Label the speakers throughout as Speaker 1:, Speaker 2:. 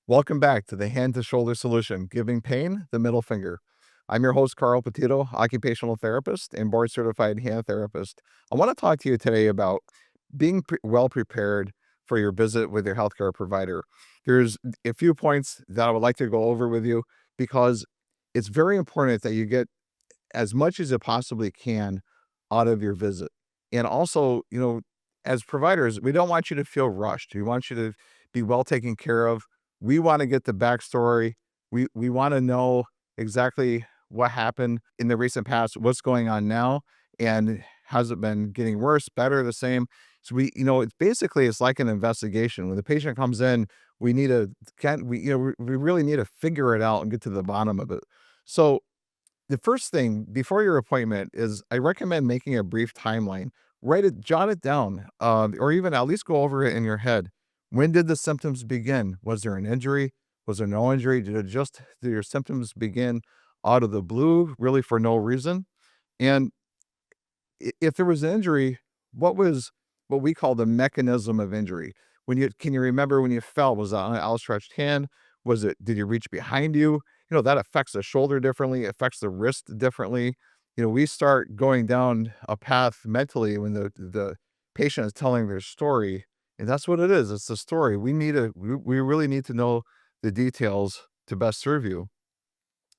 Speaker 1: Welcome back to the Hand to Shoulder Solution, giving pain the middle finger. I'm your host, Carl Petito, occupational therapist and board certified hand therapist. I want to talk to you today about being well prepared for your visit with your healthcare provider. There's a few points that I would like to go over with you because it's very important that you get as much as you possibly can out of your visit. And also, as providers, we don't want you to feel rushed. We want you to be well taken care of. We want to get the backstory. We want to know exactly what happened in the recent past, what's going on now, and has it been getting worse, better, the same. So it's basically it's like an investigation. When the patient comes in, we need to can we we really need to figure it out and get to the bottom of it. So the first thing before your appointment is I recommend making a brief timeline. Write it, jot it down, or even at least go over it in your head. When did the symptoms begin? Was there an injury? Was there no injury? Did your symptoms begin out of the blue, really for no reason? And if there was an injury, what was what we call the mechanism of injury? Can you remember when you fell? Was that an outstretched hand? Did you reach behind you? That affects the shoulder differently, affects the wrist differently. We start going down a path mentally when the patient is telling their story, and that's what it is. It's the story. We really need to know the details to best serve you.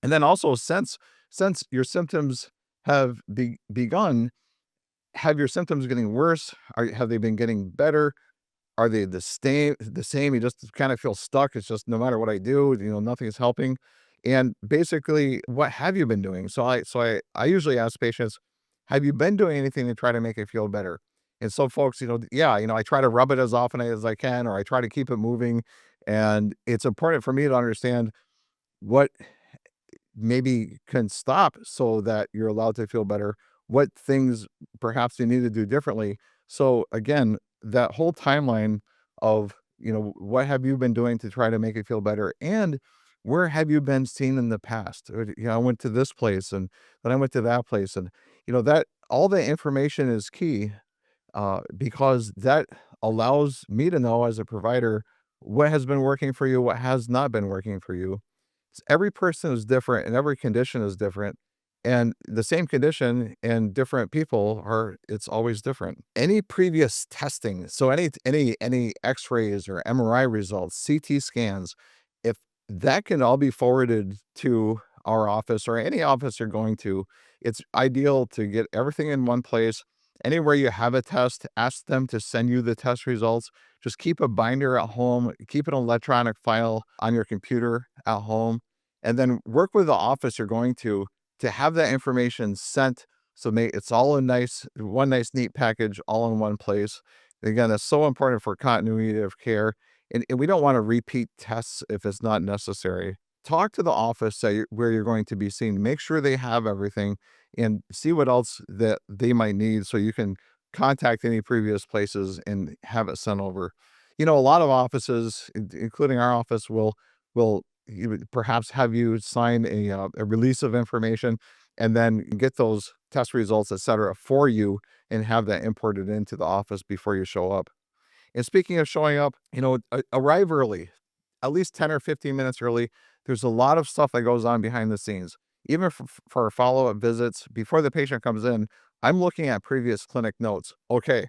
Speaker 1: And then also since your symptoms have begun, have your symptoms getting worse? Have they been getting better? Are they the same? You just kind of feel stuck. It's just no matter what I do, nothing is helping. And basically, what have you been doing? So I usually ask patients, have you been doing anything to try to make it feel better? And so folks, yeah, I try to rub it as often as I can, or I try to keep it moving. And it's important for me to understand what maybe can stop so that you're allowed to feel better, what things perhaps you need to do differently. So again, that whole timeline of, what have you been doing to try to make it feel better, and where have you been seen in the past? I went to this place and then I went to that place, and that all the information is key, because that allows me to know as a provider what has been working for you, what has not been working for you. Every person is different and every condition is different. And the same condition and different people are it's always different. Any previous testing, so any x-rays or MRI results, CT scans, if that can all be forwarded to our office or any office you're going to, it's ideal to get everything in one place. Anywhere you have a test, ask them to send you the test results. Just keep a binder at home, keep an electronic file on your computer at home, and then work with the office you're going to have that information sent, so it's all a nice neat package all in one place. Again, that's so important for continuity of care, and we don't want to repeat tests if it's not necessary. Talk to the office where you're going to be seen. Make sure they have everything and see what else that they might need so you can contact any previous places and have it sent over. A lot of offices, including our office, will perhaps have you sign a release of information and then get those test results, et cetera, for you and have that imported into the office before you show up. And speaking of showing up, arrive early, at least 10 or 15 minutes early. There's a lot of stuff that goes on behind the scenes. Even for follow-up visits, before the patient comes in, I'm looking at previous clinic notes. Okay,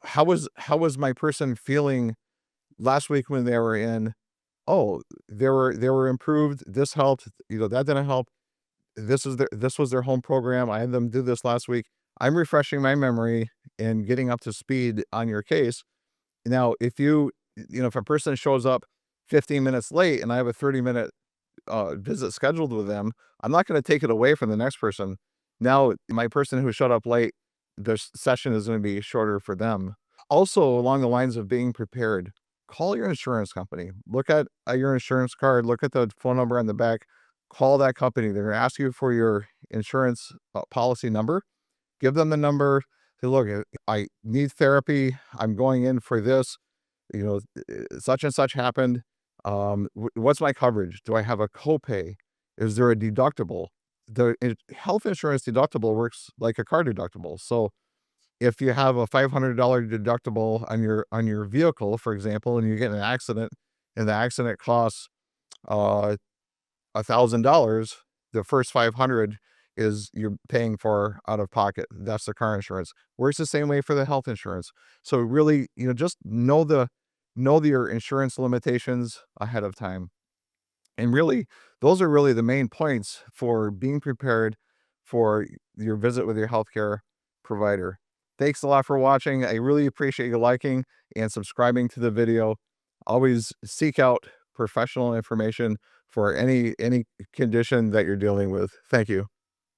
Speaker 1: how was my person feeling last week when they were in? Oh, they were improved. This helped. That didn't help. This was their home program. I had them do this last week. I'm refreshing my memory and getting up to speed on your case. Now, if a person shows up 15 minutes late and I have a 30-minute visit scheduled with them, I'm not going to take it away from the next person. Now, my person who showed up late, their session is going to be shorter for them. Also, along the lines of being prepared, call your insurance company. Look at your insurance card, look at the phone number on the back, call that company. They're going to ask you for your insurance policy number. Give them the number. Say, look, I need therapy. I'm going in for this. Such and such happened. What's my coverage? Do I have a copay? Is there a deductible? Health insurance deductible works like a car deductible. So if you have a $500 deductible on your vehicle, for example, and you get in an accident and the accident costs uh, $1,000, the first 500 is you're paying for out of pocket. That's the car insurance. Works the same way for the health insurance. So really, just know your insurance limitations ahead of time. And really, those are really the main points for being prepared for your visit with your healthcare provider. Thanks a lot for watching. I really appreciate you liking and subscribing to the video. Always seek out professional information for any condition that you're dealing with. Thank you.